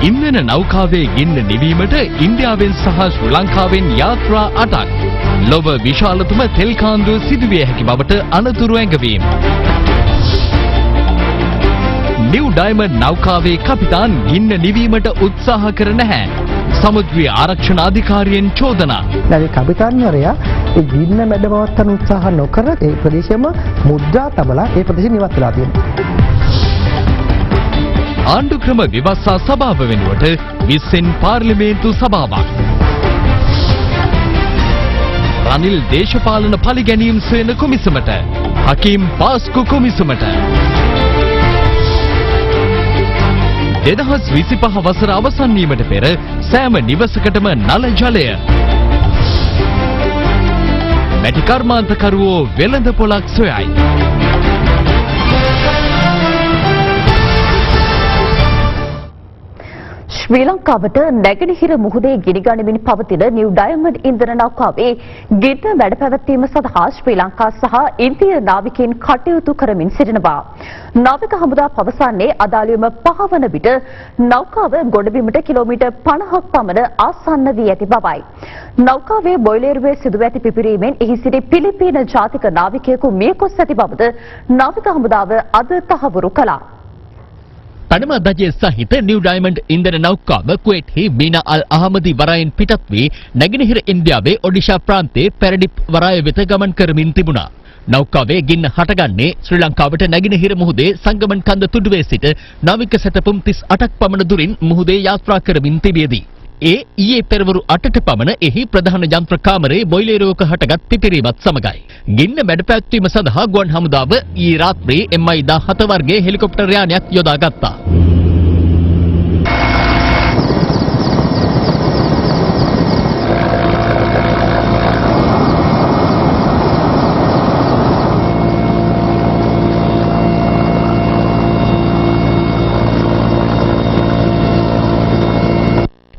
ඉන්ධන නෞකාවේ ගින්න නිවීමට ඉන්දියාවෙන් සහ ශ්‍රී ලංකාවෙන් යාත්‍රා 8ක්. ලොව විශාලතම තෙල් කාන්දුව සිදුවිය හැකි බවට අනතුරු ඇඟවීම. නිව් ඩයමන්ඩ් නෞකාවේ කපිතාන් ගින්න නිවීමට උත්සාහ කර නැහැ. සමුද්‍රීය ආරක්ෂණ අධිකාරියෙන් චෝදනා. දැන් කපිතාන්වරයා ඒ ගින්න මැඩපවත්තන උත්සාහ නොකර ඒ ප්‍රදේශයේම මුද්‍රා තබලා ඒ ප්‍රදේශය නිවත් වෙලා තියෙනවා. ආණ්ඩුක්‍රම විමර්ශන සභාව වෙනුවට 20 පාර්ලිමේන්තු සභාවක්. රනිල් දේශපාලන පරිගැනීම් සොයන කොමිසමට, හකීම් පාස්කු කොමිසමට. 2025 වසර අවසන් වීමට පෙර සෑම නිවසකටම නල ජලය. මැටි කර්මාන්තකරුවෝ වෙළඳ පොලක් සොයයි. ශ්‍රී ලංකාවට නැගෙනහිර මුහුදේ ගිනිගනිමින් පවතින නිව් ඩයමන්ඩ් ඉන්ධන නෞකාවේ ගින්න වැඩ පැවැත්වීම සඳහා ශ්‍රී ලංකා සහ ඉන්දිය නාවිකයින් කටයුතු කරමින් සිටිනවා. නාවික හමුදා පවසන්නේ අදාළවම 5 වන විට නෞකාව ගොඩබිමට කිලෝමීටර් 50ක් පමණ ආසන්න වී ඇති බවයි. නෞකාවේ බොයිලරුවේ සිදුව ඇති පිපිරීමෙන් එහි සිටි පිලිපීන ජාතික නාවිකයෙකු මියගොස් ඇති බවද නාවික හමුදාව අද තහවුරු කළා. පනම දජය සහිත නිව් ඩයමන්ඩ් ඉන්ධන නෞකාව කුවේට්හි මීනා අල් අහමදි වරායෙන් පිටත් වී නැගෙනහිර ඉන්දියාවේ ඔඩිෂා ප්‍රාන්තයේ පැරඩිප් වරාය වෙත ගමන් කරමින් තිබුණා. නෞකාවේ ගින්න හටගන්නේ ශ්‍රී ලංකාවට නැගෙනහිර මුහුදේ සංගමන් කන්ද තුඩුවේ සිට නාවික සැතපුම් 38ක් පමණ දුරින් මුහුදේ යාත්‍රා කරමින් තිබියදී. ඒ ඊයේ පෙරවරු 8ට පමණ එහි ප්‍රධාන යන්ත්‍ර කාමරයේ බොයිලරයක හටගත් පිපිරීමත් සමගයි. ගින්න මැඩ පැවැත්වීම සඳහා ගුවන් හමුදාව ඊයේ රාත්‍රියේ MI-17 වර්ගයේ හෙලිකොප්ටර් යානයක් යොදාගත්තා.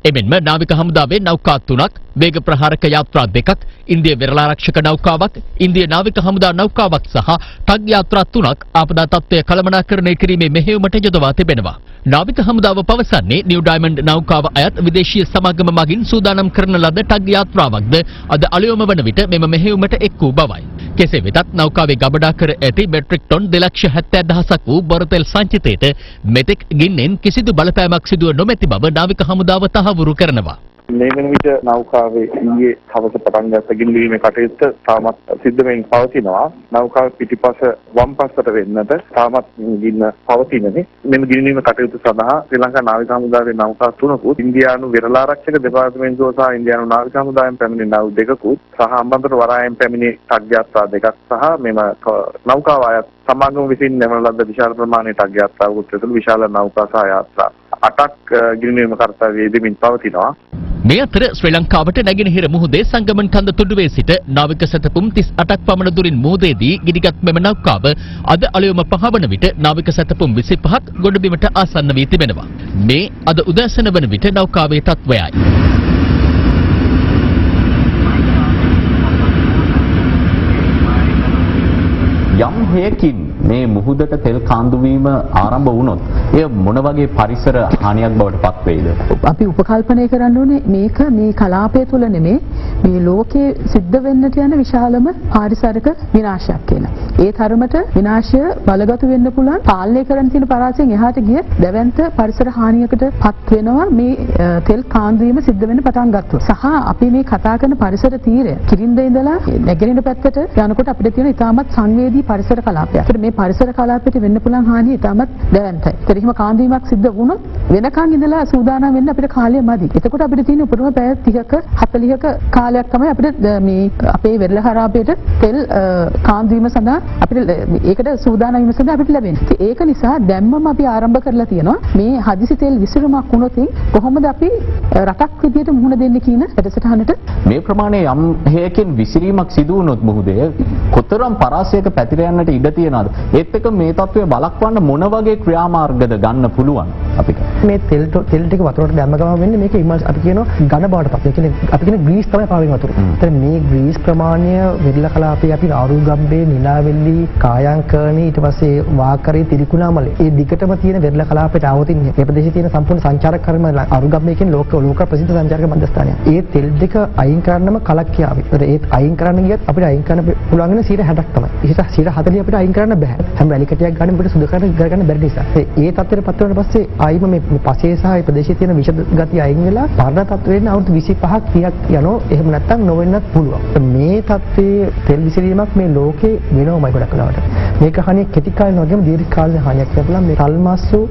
එමෙන්ම නාවික හමුදාවේ නෞකා 3ක්, වේග ප්‍රහාරක යාත්‍රා 2ක්, ඉන්දිය වෙරළාරක්ෂක නෞකාවක්, ඉන්දිය නාවික හමුදා නෞකාවක් සහ ටග් යාත්‍රා 3ක් ආපදා තත්ත්වය කළමනාකරණය කිරීමේ මෙහෙයුමට යොදවා තිබෙනවා. නාවික හමුදාව පවසන්නේ නිව් ඩයමන්ඩ් නෞකාව අයත් විදේශීය සමාගම මගින් සූදානම් කරන ලද ටග් යාත්‍රාවක්ද අද අලුයම වන විට මෙම මෙහෙයුමට එක් වූ බවයි. කෙසේ වෙතත් නෞකාවේ ගබඩා කර ඇති මෙට්‍රික් ටොන් 2,70,000ක් වූ බොරතෙල් සංචිතයට මෙතෙක් ගින්නෙන් කිසිදු බලපෑමක් සිදුව නොමැති බව නාවික හමුදාව තහවුරු කරනවා. මේ වෙන විට නෞකාවේ ඊයේ හවස පටන් ගත්ත ගිනිවීමේ කටයුත්ත තාමත් සිද්ධ වෙමින් පවතිනවා. නෞකාව පිටිපස වම් පසට වෙන්නට තාමත් ගින්න පවතිනනේ. මෙම ගිනිවීම කටයුතු සඳහා ශ්‍රී ලංකා නාවික හමුදාවේ නෞකා 3කුත්, ඉන්දියානු වෙරළාරක්ෂක දෙපාර්තමේන්තුව සහ ඉන්දියානු නාවික හමුදාවෙන් පැමිණි නෞ 2කුත් සහ අම්බන්තොට වරායෙන් පැමිණි ටග් යාත්‍රා 2ක් සහ මෙම නෞකාව අයත් සමාගම විසින් නැමන ලද විශාල ප්‍රමාණයේ ටග් යාත්‍රාවකුත් ඇතුළු විශාල නෞකා සහ යාත්‍රා 8ක් ගිනිවීම කර්තව්‍යයේ යෙදෙමින් පවතිනවා. මේ අතර ශ්‍රී ලංකාවට නැගෙනහිර මුහුදේ සංගමන් කන්ද තුඩුවේ සිට නාවික සැතපුම් 38ක් පමණ දුරින් මුහුදේදී ගිනිගත් මෙම නෞකාව අද අලුයම 5 වන විට නාවික සැතපුම් 25ක් ගොඩබිමට ආසන්න වී තිබෙනවා. මේ අද උදෑසන වන විට නෞකාවේ තත්වයයි. යම් හේකින් මේ මුහුදට තෙල් කාන්දු වීම ආරම්භ වුණොත් එය මොන වගේ පරිසර හානියක් බවට පත් වෙයිද? අපි උපකල්පනය කරන්න ඕනේ මේක මේ කලාපය තුල නෙමේ මේ ලෝකයේ සිද්ධ වෙන්නට යන විශාලම පාරිසරික විනාශයක් කියලා. ඒ තරමට විනාශය බලගතු වෙන්න පුළුවන් පාලනය කරන්න තියෙන පරාසයෙන් එහාට ගිය දැවැන්ත පරිසර හානියකට පත් වෙනවා මේ තෙල් කාන්දු වීම සිද්ධ වෙන්න පටන් ගත්තොත්. සහ අපි මේ කතා කරන පරිසර තීරය කිරින්ද ඉඳලා නැගෙනහිර පැත්තට යනකොට අපිට තියෙන ඉතාමත් සංවේදී පරිසර කලාපයක්. ඒතර මේ පරිසර කලාපයට වෙන්න පුළුවන් හානිය ඉතාමත් දැවැන්තයි. ඒතර එහෙම කාන්දීමක් සිද්ධ වුණොත් වෙනකන් ඉඳලා සූදානම් වෙන්න අපිට කාලය මදි. එතකොට අපිට තියෙන උපරිම පැය 30ක 40ක කාලයක් තමයි අපිට මේ අපේ වෙරළ හරාපයට තෙල් කාන්දීම සඳහා අපිට ඒකට සූදානම් වීම සඳහා අපිට ලැබෙන්නේ. ඒක නිසා දැම්මම අපි ආරම්භ කරලා තියෙනවා මේ හදිසි තෙල් විසිරුමක් වුණොත් කොහොමද අපි රටක් විදියට මුහුණ දෙන්නේ කියන වැඩසටහනට මේ ප්‍රමාණයේ යම් හේයකින් විසිරීමක් සිදු වුණොත් මුහුදේ කොතරම් පරාසයක පැතිර යන්නට ඉඩ තියෙනවද? ඒත් එක්ක මේ තත්ත්වය බලක්වන්න මොන වගේ ක්‍රියාමාර්ගද ගන්න පුළුවන්? අපිට. මේ තෙල් ටික වතුරට දැම්ම ගමන් වෙන්නේ මේක අපි කියනවා ඝන බවට පත්. ඒ කියන්නේ අපි කියන ග්‍රීස් තමයි පාවෙන වතුර. ඒතර මේ ග්‍රීස් ප්‍රමාණය වෙරළ කලාපයේ අපි ආරුගම්බේ, නිලාවෙල්ලි, කායංකර්ණි ඊට පස්සේ වාකරේ, තිරිකුණාමලේ ඒ දිගටම තියෙන වෙරළ කලාපයට ආවොතින් මේ ප්‍රදේශයේ තියෙන සම්පූර්ණ සංචාරක කර්ම ආරුගම්බේ කියන ලෝක ප්‍රසිද්ධ සංචාරක මධ්‍යස්ථානය. ඒ තෙල් දෙක අයින් කරන්නම කලක් කියාවි. ඒතර ඒත් අයින් කරන්න ගියත් අපිට අයින් කරන්න පුළුවන් වෙන 60ක් තමයි. 40 අපිට අයින් කරන්න බෑ. හැම වැලි කැටයක් ගන්න අපිට සුදු කරන්න බැරි නිසා. ඒ තත්ත්වයට පත් වුණාට පස්සේ ආයිම මේ පසේ සහ මේ ප්‍රදේශයේ තියෙන විෂ ගතිය අයින් වෙලා පරණ තත්ත්වයෙන් අවුරුදු 25ක් 30ක් යනවා. එහෙම නැත්නම් නොවෙන්නත් පුළුවන්. මේ තත්ත්වයේ තෙල් විසිරීමක් මේ ලෝකේ වෙනවමයි ගොඩක් වෙලාවට. මේක හරිය කෙටි කාලින වගේම දීර්ඝ කාලින හානියක් වෙනවා. මේ තල් මාසු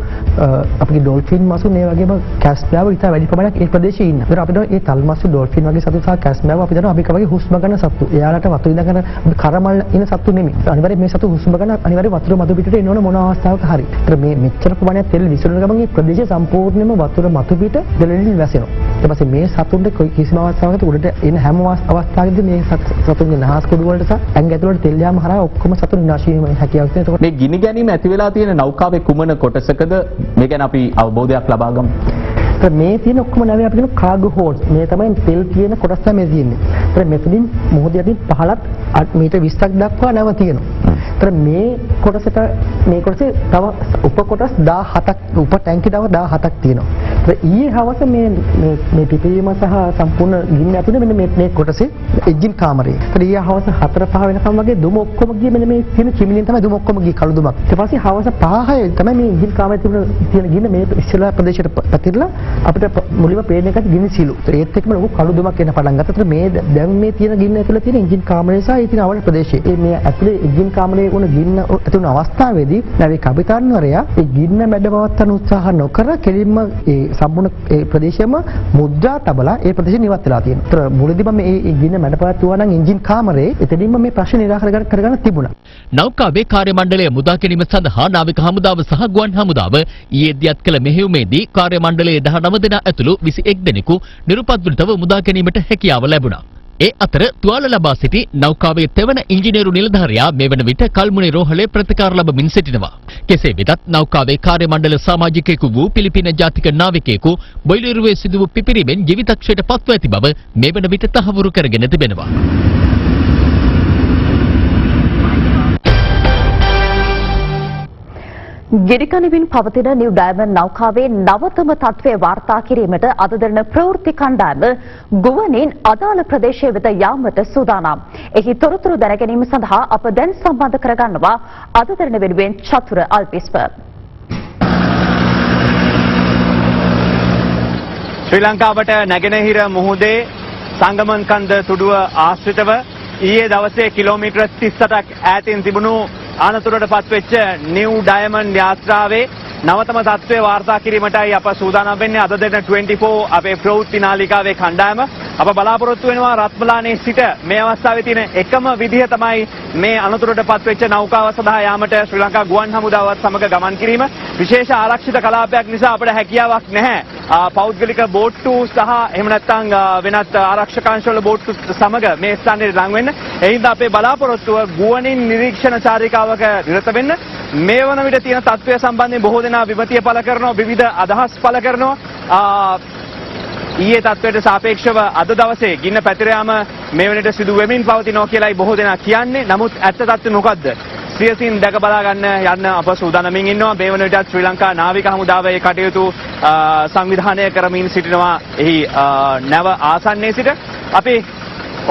අපේ ඩොල්ෆින් මාසු මේ වගේම කැස්බෑව ඉතා වැඩි ප්‍රමාණයක් ඒ ප්‍රදේශයේ ඉන්නවා. ඒතර අපිට මේ තල් මාසු ඩොල්ෆින් වගේ සතු සහ කැස්බෑව අපි දන්නවා අපි වගේ හුස්ම ගන්න සතු. එයාලට වතුර ඉඳගෙන කරමල් ඉන සතු නෙමෙයි. අනිවාර්යයෙන් මේ සතු හුස්ම ගන්න අනිවාර්යයෙන් වතුර මතු පිටට එන්න ඕන මොන අවස්ථාවක හරි. ඒතර මේ මෙච්චර ප්‍රමාණයක් තෙල් විසිරෙන ගමන් මේ ප්‍රදේශය සම්පූර්ණයෙන්ම වතුර මතු පිට දෙලෙලින් වැසෙනවා. ඊට පස්සේ මේ සතුන්ට කිසිම අවස්ථාවකට උඩට එන හැම අවස්ථාවකදී මේ සතුන්ගේ නහස් කුඩු වලට සහ ඇඟ ඇතුළට තෙල් යාම හරහා ඔක්කොම සතුන් විනාශ වීමේ හැකියාවක් තියෙනවා. මේ ගිනි ගැනීම ඇති වෙලා තියෙන නෞකාවේ කුමන කොටසකද මේ ගැන අපි අවබෝධයක් ලබා ගමු. මේ තියෙන ඔක්කොම නැවේ අපි කියන කාගෝ හෝල්ස්. මේ තමයි තෙල් තියෙන කොටස තමයි තියෙන්නේ. ඒතර මෙතනින් මුහුද යටින් 15ත් මීටර් 20ක් දක්වා නැව තියෙනවා. ඒතර මේ කොටසට මේ කොටසේ තව උප කොටස් 17ක් උප ටැංකිය තව 17ක් තියෙනවා. ඒතර ඊයේ හවස මේ පිපීම සහ සම්පූර්ණ ගින්න ඇතුලේ මෙන්න මේ කොටසේ එන්ජින් කාමරේ. ඒතර ඊයේ හවස 4-5 වෙනකම් වගේ දුම ඔක්කොම ගියේ මෙන්න මේ තියෙන චිමිනින් තමයි දුම ඔක්කොම ගියේ කළු දුමක්. ඊට පස්සේ හවස 5-6 තමයි මේ එන්ජින් කාමරේ තියෙන ගින්න මේ ඉස්සෙල්ලා ප්‍රදේශයට පැතිරලා අපිට මුලින්ම පේන එකත් ගිනි සිලු. ඒත් එක්කම ලොකු කළු දුමක් එන්න පටන් ගත්තා. ඒතර මේ දැන් මේ තියෙන ගින්න ඇතුලේ තියෙන එන්ජින් කාමරේ සහ ඒ තියෙන අවල ප්‍රදේශයේ මේ ඇතුලේ එන්ජින් කාමරේ වුණ ගින්න ඇතුළු අවස්ථාවේදී නැවේ කපිතාන්වරයා ඒ ගින්න මැඩපවත්තන උත්සාහ නොකර කෙලින්ම ඒ සම්පූර්ණ ඒ ප්‍රදේශයම මුද්‍රා තබලා ඒ ප්‍රදේශය නිවත් වෙලා තියෙනවා. ඒතර මුලදී මම මේ ගින්න මැඩපවත්තුවා නම් එන්ජින් කාමරේ එතනින්ම මේ ප්‍රශ්න නිරාකරණය කරගන්න තිබුණා. නෞකාවේ කාර්ය මණ්ඩලය මුදා ගැනීම සඳහා නාවික හමුදාව සහ ගුවන් හමුදාව ඊයේ දියත් කළ මෙහෙයුමේදී කාර්ය මණ්ඩලයේ 19 දෙනා ඇතුළු 21 දෙනෙකු නිරුපද්‍රිතව මුදා ගැනීමට හැකියාව ලැබුණා. ඒ අතර තුවාල ලබා සිටි නෞකාවේ තෙවන ඉංජිනේරු නිලධාරියා මේ වන විට කල්මුනේ රෝහලේ ප්‍රතිකාර ලබමින් සිටිනවා. කෙසේ වෙතත් නෞකාවේ කාර්ය මණ්ඩල සමාජිකයෙකු වූ පිලිපින ජාතික නාවිකයෙකු බොයිලරුවේ සිදු වූ පිපිරීමෙන් ජීවිතක්ෂයට පත්ව ඇති බව මේ වන විට තහවුරු කරගෙන තිබෙනවා. ගෙඩිකණිවින් පවතින නිව් ඩයමන්ඩ් නෞකාවේ නවතම තත්ත්වය වාර්තා කිරීමට අද දින ප්‍රවෘත්ති කණ්ඩායම ගුවනින් අදාළ ප්‍රදේශය වෙත යාමට සූදානම්. එහි තොරතුරු දැන ගැනීම සඳහා අප දැන් සම්බන්ධ කරගන්නවා අද දින වෙනුවෙන් චතුර අල්පිස්ප. ශ්‍රී ලංකාවට නැගෙනහිර මුහුදේ සංගමන් කන්ද තුඩුව ආශ්‍රිතව ඊයේ දවසේ කිලෝමීටර් 38ක් ඈතින් තිබුණු අනතුරට පත්වෙච්ච නිව් ඩයමන්ඩ් යාත්‍රාවේ නවතම තත්ත්වය වාර්තා කිරීමටයි අප සූදානම් වෙන්නේ. අද දින 24 අපේ ප්‍රවෘත්ති නාලිකාවේ කණ්ඩායම අප බලාපොරොත්තු වෙනවා රත්මලානේ සිට මේ අවස්ථාවේ තියෙන එකම විදිහ තමයි මේ අනතුරට පත්වෙච්ච නෞකාව සඳහා යාමට ශ්‍රී ලංකා ගුවන් හමුදාවත් සමග ගමන් කිරීම. විශේෂ ආරක්ෂිත කලාපයක් නිසා අපිට හැකියාවක් නැහැ පෞද්ගලික බෝට්ටු සහ එහෙම නැත්නම් වෙනත් ආරක්ෂකාංශවල බෝට්ටු සමග මේ ස්ථානයේ ළඟ වෙන්න. ඒ හින්දා අපේ බලාපොරොත්තුව ගුවනින් නිරීක්ෂණ චාරිකාවක නිරත වෙන්න. මේ වන විට තියෙන තත්ත්වය සම්බන්ධයෙන් බොහෝ දෙනා විමතිය පළ කරනවා, විවිධ අදහස් පළ කරනවා. ඊයේ තත්ත්වයට සාපේක්ෂව අද දවසේ ගින්න පැතිර යාම මේ වෙනට සිදු වෙමින් පවතිනවා කියලායි බොහෝ දෙනා කියන්නේ. නමුත් ඇත්ත තත්ත්වය මොකද්ද? සියසින් දැක බලා ගන්න යන්න අප සූදානමින් ඉන්නවා. මේ වන විටත් ශ්‍රී ලංකා නාවික හමුදාව ඒ කටයුතු සංවිධානය කරමින් සිටිනවා. එහි නැව ආසන්නයේ සිට අපි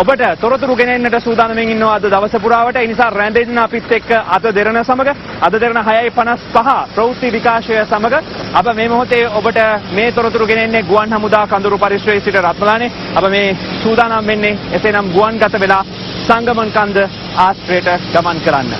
ඔබට තොරතුරු ගෙනෙන්නට සූදානමින් ඉන්නවා අද දවස පුරාවට. ඒ නිසා රැඳෙන්න අපිත් එක්ක අද දෙරණ සමග අද දෙරණ 6:55 ප්‍රවෘත්ති විකාශය සමග අප මේ මොහොතේ ඔබට මේ තොරතුරු ගෙනෙන්නේ ගුවන් හමුදා කඳුරු පරිශ්‍රයේ සිට රත්මලානේ. අප මේ සූදානම් වෙන්නේ එසේනම් ගුවන්ගත වෙලා සංගමන් කන්ද ආශ්‍රයයට ගමන් කරන්න.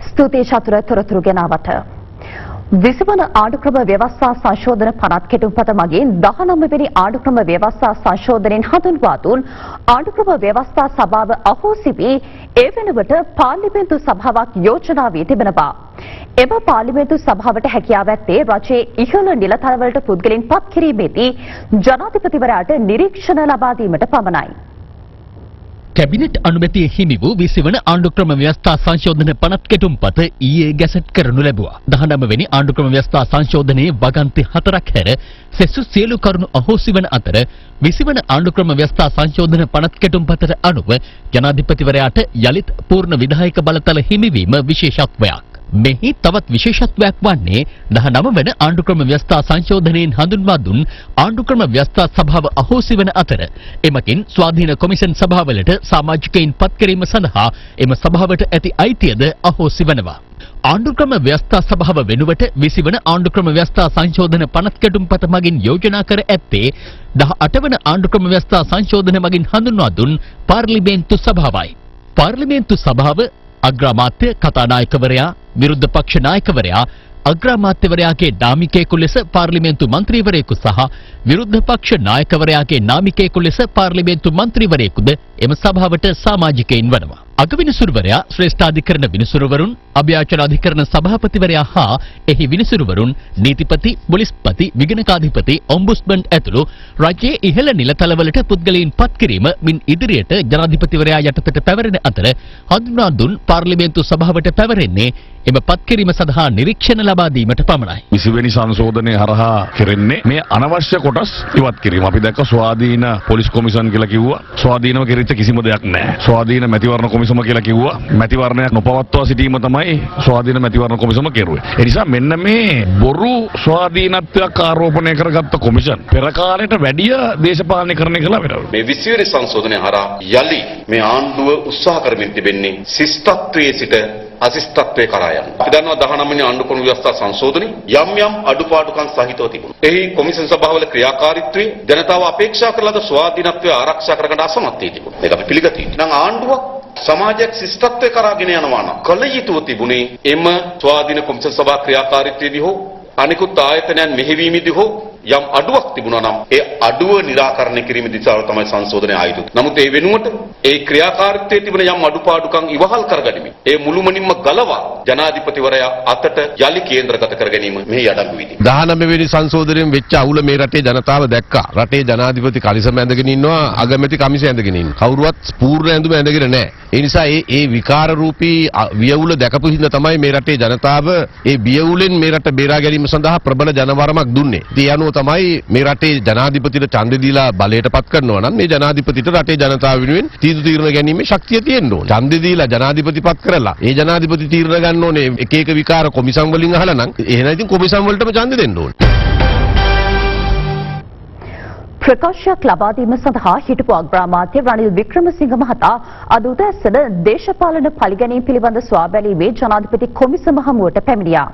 ස්තුතියි චතුර තොරතුරු ගෙනාවට. විසිවන ආණ්ඩුක්‍රම ව්‍යවස්ථා සංශෝධන පනත් කෙටුම්පත මගින් 19 වෙනි ආණ්ඩුක්‍රම ව්‍යවස්ථා සංශෝධනයෙන් හඳුන්වා දුන් ආණ්ඩුක්‍රම ව්‍යවස්ථා සභාව අහෝසි වී ඒ වෙනුවට පාර්ලිමේන්තු සභාවක් යෝජනා වී තිබෙනවා. එම පාර්ලිමේන්තු සභාවට හැකියාව ඇත්තේ රජයේ ඉහළ නිලතලවලට පුද්ගලයන් පත් කිරීමේදී ජනාධිපතිවරයාට නිරීක්ෂණ ලබා දීමට පමණයි. කැබිනට් අනුමැතිය හිමි වූ 20 වන ආණ්ඩුක්‍රම ව්‍යවස්ථා සංශෝධන පනත් කෙටුම්පත ඊයේ ගැසට් කරනු ලැබුවා. 19 වෙනි ආණ්ඩුක්‍රම ව්‍යවස්ථා සංශෝධනයේ වගන්ති 4ක් හැර සෙසු සියලු කරුණු අහෝසි වන අතර 20 වන ආණ්ඩුක්‍රම ව්‍යවස්ථා සංශෝධන පනත් කෙටුම්පතට අනුව ජනාධිපතිවරයාට යලිත් පූර්ණ විධායක බලතල හිමිවීම විශේෂත්වයක්. මෙහි තවත් විශේෂත්වයක් වන්නේ 19 වන ආණ්ඩුක්‍රම ව්‍යවස්ථා සංශෝධනයෙන් හඳුන්වා දුන් ආණ්ඩුක්‍රම ව්‍යවස්ථා සභාව අහෝසි වන අතර එමකින් ස්වාධීන කොමිෂන් සභාවලට සමාජිකයින් පත් කිරීම සඳහා එම සභාවට ඇති අයිතියද අහෝසි වනවා. ආණ්ඩුක්‍රම ව්‍යවස්ථා සභාව වෙනුවට 20 වන ආණ්ඩුක්‍රම ව්‍යවස්ථා සංශෝධන පනත් කෙටුම්පත මගින් යෝජනා කර ඇත්තේ 18 වන ආණ්ඩුක්‍රම ව්‍යවස්ථා සංශෝධන මගින් හඳුන්වා දුන් පාර්ලිමේන්තු සභාවයි. පාර්ලිමේන්තු සභාව අග්‍රාමාත්‍ය කතානායකවරයා විරුද්ධ පක්ෂ නායකවරයා අග්‍රාමාත්‍යවරයාගේ නාමිකයෙකු ලෙස පාර්ලිමේන්තු මන්ත්‍රීවරයෙකු සහ විරුද්ධ පක්ෂ නායකවරයාගේ නාමිකයෙකු ලෙස පාර්ලිමේන්තු මන්ත්‍රීවරයෙකුද එම සභාවට සමාජිකයින් වනවා. අගවිනිසුරුවරයා ශ්‍රේෂ්ඨාධිකරණ විනිසුරුවරුන් අභ්‍යාචන අධිකරණ සභාපතිවරයා හා එහි විනිසුරුවරුන් නීතිපති පොලිස්පති විගණකාධිපති ඔම්බුස්මන් ඇතුළු රජයේ ඉහළ නිලතලවලට පුද්ගලයන් පත් කිරීම මින් ඉදිරියට ජනාධිපතිවරයා යටතට පැවරෙන අතර හඳුන්වා දුන් පාර්ලිමේන්තු සභාවට පැවරෙන්නේ එම පත් කිරීම සඳහා නිරීක්ෂණ ලබා දීමට පමණයි. 20 වෙනි සංශෝධනය හරහා කෙරෙන්නේ මේ අනවශ්‍ය කොටස් ඉවත් කිරීම. අපි දැක්ක ස්වාධීන පොලිස් කොමිෂන් කියලා කිව්වා. ස්වාධීනව කෙරෙච්ච කිසිම දෙයක් නැහැ. ස්වාධීන මැතිවරණ කොමිසම කියලා කිව්වා. මැතිවරණයක් නොපවත්වා සිටීම තමයි ස්වාධීන මැතිවරණ කොමිසම කෙරුවේ. ඒ නිසා මෙන්න මේ බොරු ස්වාධීනත්වයක් ආරෝපණය කරගත්ත කොමිෂන් පෙර කාලයට වැඩිය දේශපාලනීකරණය කළා වෙනවා. මේ 20 වෙනි සංශෝධනය හරහා යලි මේ ආණ්ඩුව උත්සාහ කරමින් තිබෙන්නේ ශිෂ්ටත්වයේ සිට අශිෂ්ටත්වයේ කරා යන්න. අපි දන්නවා 19 වෙනි ආණ්ඩුක්‍රම ව්‍යවස්ථා සංශෝධනය යම් අඩුපාඩුකම් සහිතව තිබුණා. එහි කොමිෂන් සභාවල ක්‍රියාකාරීත්වයේ ජනතාව අපේක්ෂා කරන ලද ස්වාධීනත්වය ආරක්ෂා කරගන්න අසමත් වී තිබුණා. මේක අපි පිළිගත යුතුයි. නම් ආණ්ඩුවක් සමාජයක් ශිෂ්ටත්වයේ කරාගෙන යනවා නම් කල යුතුව තිබුණේ එම ස්වාධීන කොමිෂන් සභා ක්‍රියාකාරීත්වයේදී හෝ අනිකුත් ආයතනයන් මෙහෙවීමේදී හෝ යම් අඩුවක් තිබුණා නම් ඒ අඩුව निराකරණය කිරීම දිශාව තමයි සංශෝධනය ආයුතු. නමුත් ඒ වෙනුවට ඒ ක්‍රියාකාරීත්වයේ තිබෙන යම් අඩුපාඩුකම් ඉවහල් කරගනිමින් ඒ මුළුමනින්ම ගලවා ජනාධිපතිවරයා අතට යලි කේන්ද්‍රගත කර ගැනීම මෙහි අඩංගු වී තිබෙනවා. 19 වෙනි සංශෝධනයෙන් වෙච්ච අවුල මේ රටේ ජනතාව දැක්කා. රටේ ජනාධිපති කලිසම ඇඳගෙන ඉන්නවා, අගමැති කමිසය ඇඳගෙන ඉන්නවා. කවුරුවත් පූර්ණ ඇඳුම ඇඳගෙන නැහැ. ඒ නිසා ඒ විකාර රූපී වියවුල දැකපු හින්දා තමයි මේ රටේ ජනතාව ඒ වියවුලෙන් මේ රට බේරා ගැනීම සඳහා ප්‍රබල ජනවරමක් දුන්නේ. ඒ අනුව තමයි මේ රටේ ජනාධිපතිට ඡන්දෙ දීලා බලයට පත් කරනවා නම් මේ ජනාධිපතිට රටේ ජනතාව වෙනුවෙන් තීන්දුව ගැනීමේ ශක්තිය තියෙන්න ඕනේ. ඡන්දෙ දීලා ජනාධිපති පත් කරලා ඒ ජනාධිපති තීරණ ගන්න ඕනේ එක විකාර කොමිසම් වලින් අහලා නම් එහෙනම් ඉතින් කොමිසම් වලටම ඡන්දෙ දෙන්න ඕනේ. ප්‍රකාශයක් ලබා දීම සඳහා හිටපු අග්‍රාමාත්‍ය රනිල් වික්‍රමසිංහ මහතා අද උදෑසන දේශපාලන පරිගැනීම් පිළිබඳ සොයාබැලීමේ ජනාධිපති කොමිසම හමුවට පැමිණියා.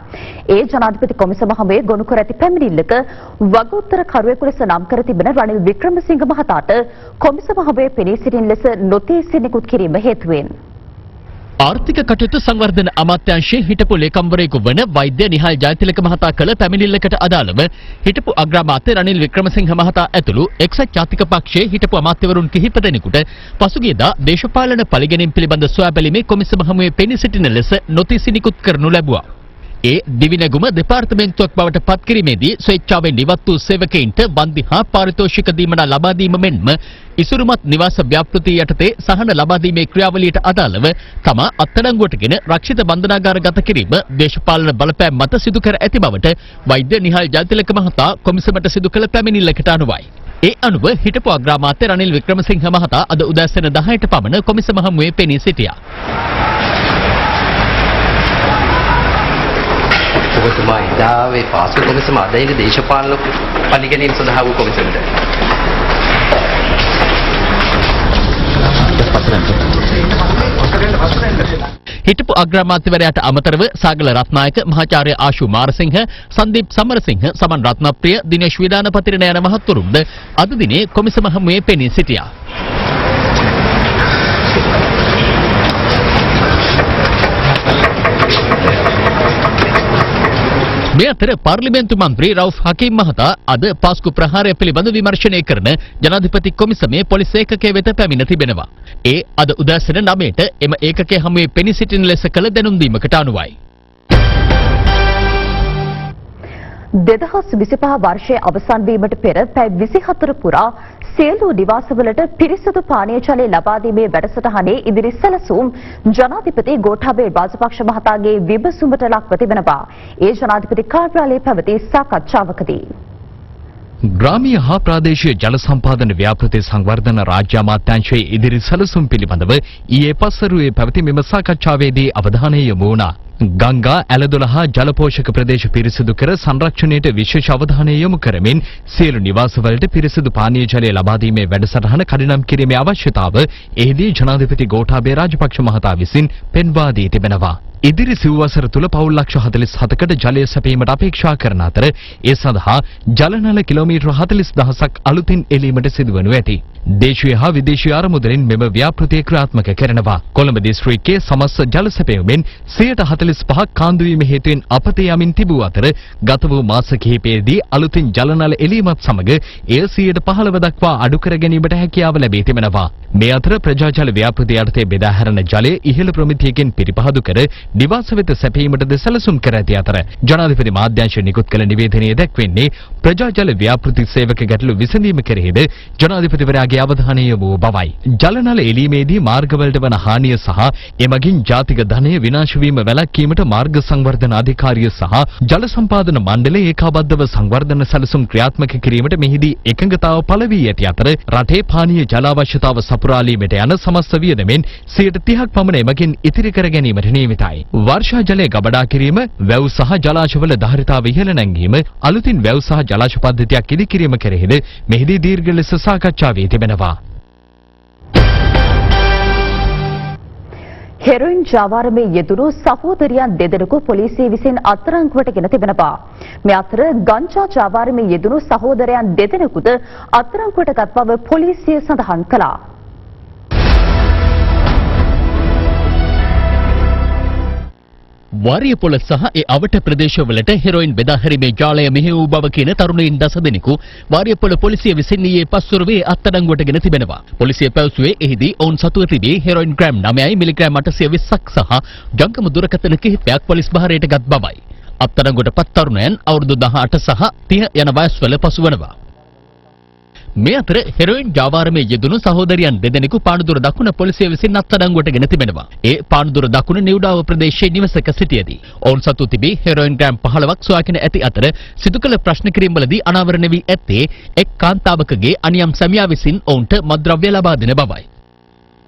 ඒ ජනාධිපති කොමිසම හමුවේ ගොනු කර ඇති පැමිණිල්ලක වගඋත්තර කරුවෙකු ලෙස නම් කර තිබෙන රනිල් වික්‍රමසිංහ මහතාට කොමිසම හමුවේ පෙනී සිටින ලෙස නොතීසි නිකුත් කිරීම හේතුවෙන් ආර්ථික කටයුතු සංවර්ධන අමාත්‍යාංශයේ හිටපු ලේකම්වරයෙකු වන වෛද්‍ය නිහාල් ජයතිලක මහතා කළ පැමිණිල්ලකට අදාළව හිටපු අග්‍රාමාත්‍ය රනිල් වික්‍රමසිංහ මහතා ඇතුළු එක්සත් ජාතික පක්ෂයේ හිටපු අමාත්‍යවරුන් කිහිප දෙනෙකුට පසුගියදා දේශපාලන පරිගැනීම් පිළිබඳ සොයාබැලීමේ කොමිසම හමුවේ පෙනී සිටින ලෙස නොතීසි නිකුත් කරනු ලැබුවා. ඒ දිවිනැගුම දෙපාර්තමේන්තුවක් බවට පත් කිරීමේදී ස්වේච්ඡාවෙන් ඉවත් වූ සේවකයින්ට බන්දි හා පාරිතෝෂික දීමන ලබා දීම මෙන්ම ඉසුරුමත් නිවාස ව්‍යාපෘතිය යටතේ සහන ලබා දීමේ ක්‍රියාවලියට අදාළව තම අත්අඩංගුවටගෙන රක්ෂිත බන්ධනාගාර ගත කිරීම දේශපාලන බලපෑම් මත සිදු කර ඇති බවට වෛද්‍ය නිහාල් ජයතිලක මහතා කොමිසමට සිදු කළ පැමිණිල්ලකට අනුවයි. ඒ අනුව හිටපු අග්‍රාමාත්‍ය රනිල් වික්‍රමසිංහ මහතා අද උදෑසන 10ට පමණ කොමිසම හමුවේ පෙනී සිටියා. ඔබතුමා ඉදාවේ පාසල් කොමිසම අදයින දේශපාලන පරිගැනීම් සඳහා වූ කොමිසමට හිටපු අග්‍රාමාත්‍යවරයාට අමතරව සාගල රත්නායක, මහාචාර්ය ආශු මාරසිංහ, සංදීප් සමරසිංහ, සමන් රත්නප්‍රිය, දිනේෂ් විදානපතිරණ යන මහත්වරුන්ද අද දිනේ කොමිසම හමුවේ පෙනී සිටියා. මේ අතර පාර්ලිමේන්තු මන්ත්‍රී රවුෆ් හකීම් මහතා අද පාස්කු ප්‍රහාරය පිළිබඳ විමර්ශනය කරන ජනාධිපති කොමිසමේ පොලිස් ඒකකයේ වෙත පැමිණ තිබෙනවා. ඒ අද උදෑසන 9ට එම ඒකකයේ හමුවේ පෙනී සිටින ලෙස කළ දැනුම් දීමකට අනුවයි. 2025 වර්ෂයේ අවසන් වීමට පෙර පැය 24 පුරා සියලු නිවාසවලට පිරිසිදු පානීය ජලය ලබා දීමේ වැඩසටහනේ ඉදිරි සැලසුම් ජනාධිපති ගෝඨාභය රාජපක්ෂ මහතාගේ විමසුමට ලක්ව තිබෙනවා. ඒ ජනාධිපති කාර්යාලයේ පැවති සාකච්ඡාවකදී ග්‍රාමීය හා ප්‍රාදේශීය ජල සම්පාදන ව්‍යාපෘති සංවර්ධන රාජ්‍ය අමාත්‍යාංශයේ ඉදිරි සැලසුම් පිළිබඳව ඊයේ පස්වරුවේ පැවති මෙම සාකච්ඡාවේදී අවධානය යොමු වුණා. ගංගා ඇලදොල හා ජලපෝෂක ප්‍රදේශ පිරිසිදු කර සංරක්ෂණයට විශේෂ අවධානය යොමු කරමින් සියලු නිවාසවලට පිරිසිදු පානීය ජලය ලබා දීමේ වැඩසටහන කඩිනම් කිරීමේ අවශ්‍යතාව එහිදී ජනාධිපති ගෝඨාභය රාජපක්ෂ මහතා විසින් පෙන්වා දී තිබෙනවා. ඉදිරි සිව්වසර තුල පවුල් ලක්ෂ 47කට ජලය සැපීමට අපේක්ෂා කරන අතර ඒ සඳහා ජලනල කිලෝමීටර 40000ක් අලුතින් එලීමට සිදුවනු ඇති. දේශීය හා විදේශීය අරමුදලින් මෙම ව්‍යාපෘතිය ක්‍රියාත්මක කරනවා. කොළඹ දිස්ත්‍රික්කයේ සමස්ත ජල සැපයුමෙන් 45% කාන්දු වීම හේතුවෙන් අපතේ යමින් තිබූ අතර ගත වූ මාස කිහිපයේදී අලුතින් ජලනල එලීමත් සමග එය 15% දක්වා අඩු කර ගැනීමට හැකියාව ලැබී තිබෙනවා. මේ අතර ප්‍රජා ජල ව්‍යාපෘතිය යටතේ බෙදා හැරෙන ජලය ඉහළ ප්‍රමිතියකින් පිරිපහදු කර නිවාස වෙත සැපීමටද සැලසුම් කර ඇති අතර ජනාධිපති මාධ්‍යාංශය නිකුත් කළ නිවේදනයේ දැක්වෙන්නේ ප්‍රජා ජල ව්‍යාපෘති සේවක ගැටලු විසඳීම කෙරෙහිද ජනාධිපතිවරයාගේ අවධානය යොමු වූ බවයි. ජලනල එලීමේදී මාර්ගවලට වන හානිය සහ එමගින් ජාතික ධනය විනාශ වීම වැළැක්වීමට මාර්ග සංවර්ධන අධිකාරිය සහ ජල සම්පාදන මණ්ඩලය ඒකාබද්ධව සංවර්ධන සැලසුම් ක්‍රියාත්මක කිරීමට මෙහිදී එකඟතාව පළ වී ඇති අතර රටේ පානීය ජල අවශ්‍යතාව සපුරාලීමට යන සමස්ත වියදමෙන් 30% පමණ එමගින් ඉතිරි කර ගැනීමට නියමිතයි. වර්ෂා ජලය ගබඩා කිරීම, වැව් සහ ජලාශවල ධාරිතාව ඉහළ නැංවීම, අලුතින් වැව් සහ ජලාශ පද්ධතියක් ඉදිකිරීම කෙරෙහිද මෙහිදී දීර්ඝ ලෙස සාකච්ඡා වී තිබෙනවා. හෙරොයින් ජාවාරමේ යෙදුණු සහෝදරියන් දෙදෙනෙකු පොලිසිය විසින් අත්අඩංගුවට ගෙන තිබෙනවා. මේ අතර ගංජා ජාවාරමේ යෙදුණු සහෝදරයන් දෙදෙනෙකුද අත්අඩංගුවට ගත් බව පොලිසිය සඳහන් කළා. වාරියපොළ සහ ඒ අවට ප්‍රදේශවලට හෙරොයින් බෙදා හැරීමේ ජාලය මෙහි වූ බව කියන තරුණයින් 10 දෙනෙකු වාරියපොළ පොලිසිය විසින් ඊයේ පස්වරුවේ අත්අඩංගුවට ගෙන තිබෙනවා. පොලිසිය පැවසුවේ එහිදී ඔවුන් සතුව තිබී හෙරොයින් ග්‍රෑම් 9යි මිලිග්‍රෑම් 820ක් සහ ජංගම දුරකථන කිහිපයක් පොලිස් බහරයට ගත් බවයි. අත්අඩංගුවට පත් තරුණයන් අවුරුදු 18 සහ 30 යන වයස්වල පසුවනවා. මේ අතර හෙරොයින් ජාවාරමේ යෙදුණු සහෝදරියන් දෙදෙනෙකු පානදුර දකුණ පොලිසිය විසින් අත්අඩංගුවට ගෙන තිබෙනවා. ඒ පානදුර දකුණ නිව්ඩාව ප්‍රදේශයේ නිවසක සිටියදී ඔවුන් සතු තිබී හෙරොයින් ග්‍රෑම් 15ක් සොයාගෙන ඇති අතර සිදු කළ ප්‍රශ්න කිරීම්වලදී අනාවරණ වී ඇත්තේ එක් කාන්තාවකගේ අනියම් සැමියා විසින් ඔවුන්ට මත්ද්‍රව්‍ය ලබා දෙන බවයි.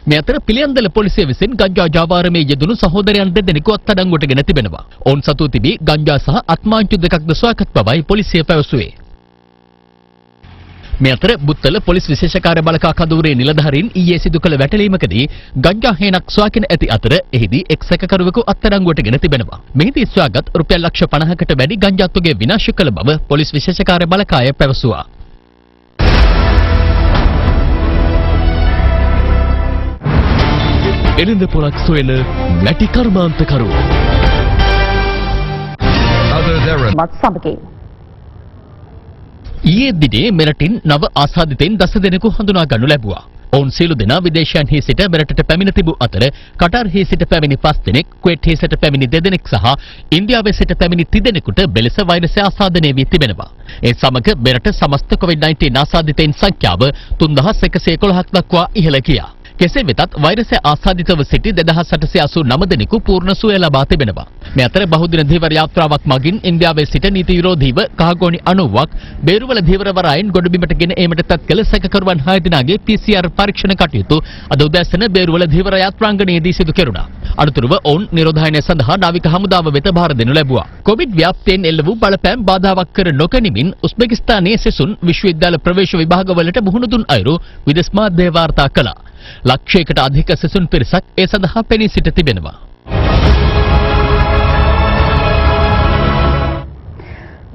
මේ අතර පිළියන්දල පොලිසිය විසින් ගංජා ජාවාරමේ යෙදුණු සහෝදරයන් දෙදෙනෙකු අත්අඩංගුවට ගෙන තිබෙනවා. ඔවුන් සතු තිබී ගංජා සහ අත්මාංචු දෙකක්ද සොයාගත් බවයි පොලිසිය පැවසුවේ. මේ අතර බුත්තල පොලිස් විශේෂ කාර්ය බළකා කඳවුරේ නිලධාරීන් ඊයේ සිදු කළ වැටලීමකදී ගංජා හේනක් සොයාගෙන ඇති අතර එහිදී එක් සැකකරුවෙකු අත්අඩංගුවට ගෙන තිබෙනවා. මෙහිදී සොයාගත් රුපියල් ලක්ෂ 50කට වැඩි ගංජා තොගය විනාශ කළ බව පොලිස් විශේෂ කාර්ය බළකාය පැවසුවා. එළිඳ පොලක් සොයන මැටි කර්මාන්තකරු මත් සමගින් ඊයේ දිනේ මෙරටින් නව ආසාදිතයින් 10 දෙනෙකු හඳුනා ගනු ලැබුවා. ඔවුන් සියලු දෙනා විදේශයන්හි සිට මෙරටට පැමිණ තිබූ අතර කටාර්හි සිට පැමිණි 5 දෙනෙක්, කුවේට්හි සිට පැමිණි 2 දෙනෙක් සහ ඉන්දියාවේ සිට පැමිණි 3 දෙනෙකුට බෙලස වෛරසය ආසාදනය වී තිබෙනවා. ඒ සමග මෙරට සමස්ත COVID-19 ආසාදිතයින් සංඛ්‍යාව 3111ක් දක්වා ඉහළ ගියා. කෙසේ වෙතත් වෛරසය ආසාදිතව සිටි 2889 දෙනෙකු පූර්ණ සුවය ලබා තිබෙනවා. මේ අතර බහුදින ධීවර යාත්‍රාවක් මගින් ඉන්දියාවේ සිට නීති විරෝධීව කහගෝනි 90ක් බේරුවල ධීවර වරායින් ගොඩබිමට ගෙන ඒමට තත් කළ සැකකරුවන් 6 දෙනාගේ PCR පරීක්ෂණ කටයුතු අද උදෑසන බේරුවල ධීවර යාත්‍රාංගණයේදී සිදු කෙරුණා. අනතුරුව ඔවුන් නිරෝධායනය සඳහා නාවික හමුදාව වෙත භාර දෙනු ලැබුවා. කොවිඩ් ව්‍යාප්තියෙන් එල්ල වූ බලපෑම් බාධාවක් කර නොගනිමින් උස්බෙකිස්තානයේ සෙසුන් විශ්වවිද්‍යාල ප්‍රවේශ විභාගවලට මුහුණ දුන් අයුරු විදේශ මාධ්‍ය වාර්තා කළා. ලක්ෂයකට අධික සෙසුන් පිරිසක් ඒ සඳහා පෙනී සිට තිබෙනවා.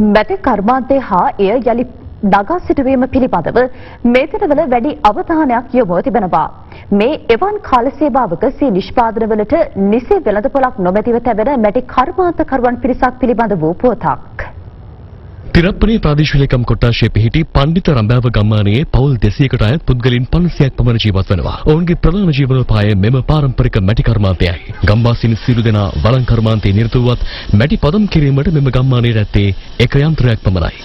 මැටි කර්මාන්තය හා එය යලි නගා සිටුවීම පිළිබඳව මේ දිනවල වැඩි අවධානයක් යොමු තිබෙනවා. මේ එවන් කාල සේවාවක සිය නිෂ්පාදනවලට නිසි වෙළඳපොළක් නොමැතිව තැබෙන මැටි කර්මාන්තකරුවන් පිරිසක් පිළිබඳ වූ පුවතක්. තිරප්පනේ ප්‍රාදේශීය ලේකම් කොට්ටාශයේ පිහිටි පණ්ඩිත රඹෑව ගම්මානයේ පවුල් 200කට අයත් පුද්ගලයන් 500ක් පමණ ජීවත් වනවා. ඔවුන්ගේ ප්‍රධාන ජීවනෝපාය මෙම පාරම්පරික මැටි කර්මාන්තයයි. ගම්වාසීන් සියලු දෙනා වළං කර්මාන්තයේ නිරත වූවත් මැටි පදම් කිරීමට මෙම ගම්මානයේ ඇත්තේ එක යන්ත්‍රයක් පමණයි.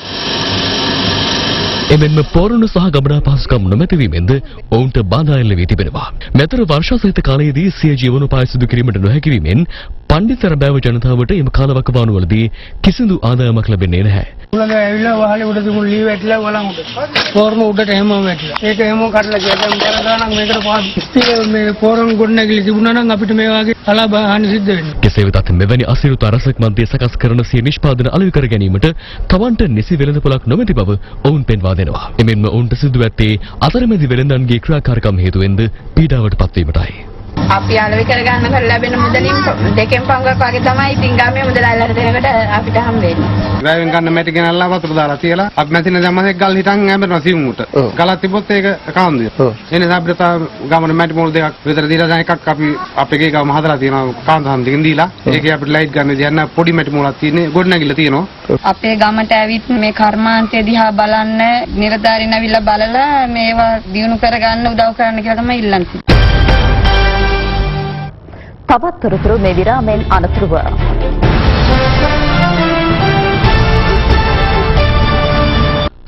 එමෙන්ම පෝරණු සහ ගමනාපහසුකම් නොමැතිවීමෙන්ද ඔවුන්ට බාධා එල්ල වී තිබෙනවා. මෙතර වර්ෂා සහිත කාලයේදී සිය ජීවනෝපාය සිදු කිරීමට නොහැකි වීමෙන් පණ්ඩිත රඹෑව ජනතාවට එම කාලවකවානුවලදී කිසිදු ආදායමක් ලැබෙන්නේ නැහැ. උලඟ ඇවිල්ලා වහලේ උඩ තිබුණු ලී වැටිලා වලං උඩ. පෝරම උඩට හැමම වැටිලා. ඒක හැමෝ කඩලා ගියා. දැන් බල ගානක් මේකට පාස්. මේ පෝරම ගොඩනැගිලි තිබුණා නම් අපිට මේ වගේ කලබාහන සිද්ධ වෙන්නේ. කෙසේ වෙතත් මෙවැනි අසිරිත අරසක් මන්දිය සකස් කරන සිය නිෂ්පාදන අලෙවි කර ගැනීමට තවන්ට නිසි වෙළඳපොළක් නොමැති බව ඔවුන් පෙන්වා දෙනවා. එමෙන්ම ඔවුන්ට සිදු ඇත්තේ අතරමැදි වෙළඳන්ගේ ක්‍රියාකාරකම් හේතුවෙන්ද පීඩාවට පත්වීමටයි. අපි අලෙවි කරගන්න කර ලැබෙන මුදලින් දෙකෙන් පංගුවක් වගේ තමයි ඉතින් ගාමේ මුදලාලට දෙනකොට අපිට හම් වෙන්නේ. වැවෙන් ගන්න මැටි ගෙනල්ලා වතුර දාලා තියලා අපි මැතින දැම්මසේ ගල් හිටන් හැමරන සිවුමුට. ගලක් තිබ්බොත් ඒක කාන්දුය. එනේ අපිට ගමන මැටි මොල් දෙකක් විතර දීලා දැන් එකක් අපි අපේ ගාම හදලා තියෙනවා කාන්ද හන්ද දෙකෙන් දීලා. ඒකේ අපිට ලයිට් ගන්න දෙයක් නැහැ පොඩි මැටි මොලක් තියෙන්නේ ගොඩනැගිල්ල තියෙනවා. අපේ ගමට ඇවිත් මේ කර්මාන්තය දිහා බලන්න නිලධාරීන් ඇවිල්ලා බලලා මේවා දියුණු කරගන්න උදව් කරන්න කියලා තමයි ඉල්ලන්නේ. තවත් තොරතුරු මේ විරාමෙන් අනතුරුව.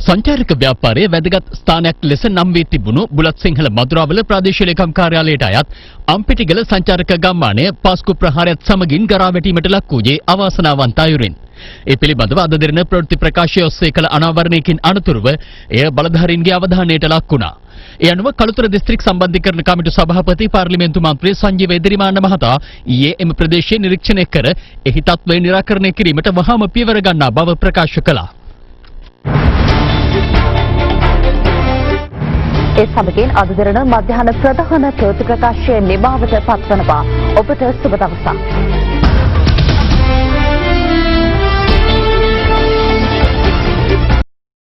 සංචාරක ව්‍යාපාරයේ වැදගත් ස්ථානයක් ලෙස නම් වී තිබුණු බුලත් සිංහල මදුරාවල ප්‍රාදේශීය ලේකම් කාර්යාලයට අයත් අම්පිටිගල සංචාරක ගම්මානය පාස්කු ප්‍රහාරයත් සමගින් ගරා වැටීමට ලක් වූයේ අවාසනාවන්ත අයුරින්. ඒ පිළිබඳව අද දින ප්‍රවෘත්ති ප්‍රකාශය ඔස්සේ කළ අනාවරණයකින් අනතුරුව එය බලධාරීන්ගේ අවධානයට ලක් වුණා. ඒ අනුව කළුතර දිස්ත්‍රික් සම්බන්ධීකරණ කමිටු සභාපති පාර්ලිමේන්තු මන්ත්‍රී සංජීව එදිරිමාන්න මහතා ඊයේ එම ප්‍රදේශයේ නිරීක්ෂණය කර එහි තත්ත්වය නිරාකරණය කිරීමට වහාම පියවර ගන්නා බව ප්‍රකාශ කළා. ඒ සමගින් අද දින මධ්‍යහන ප්‍රධාන ප්‍රවෘත්ති ප්‍රකාශයේ නිමාවට පත්වනවා. ඔබට සුබ දවසක්.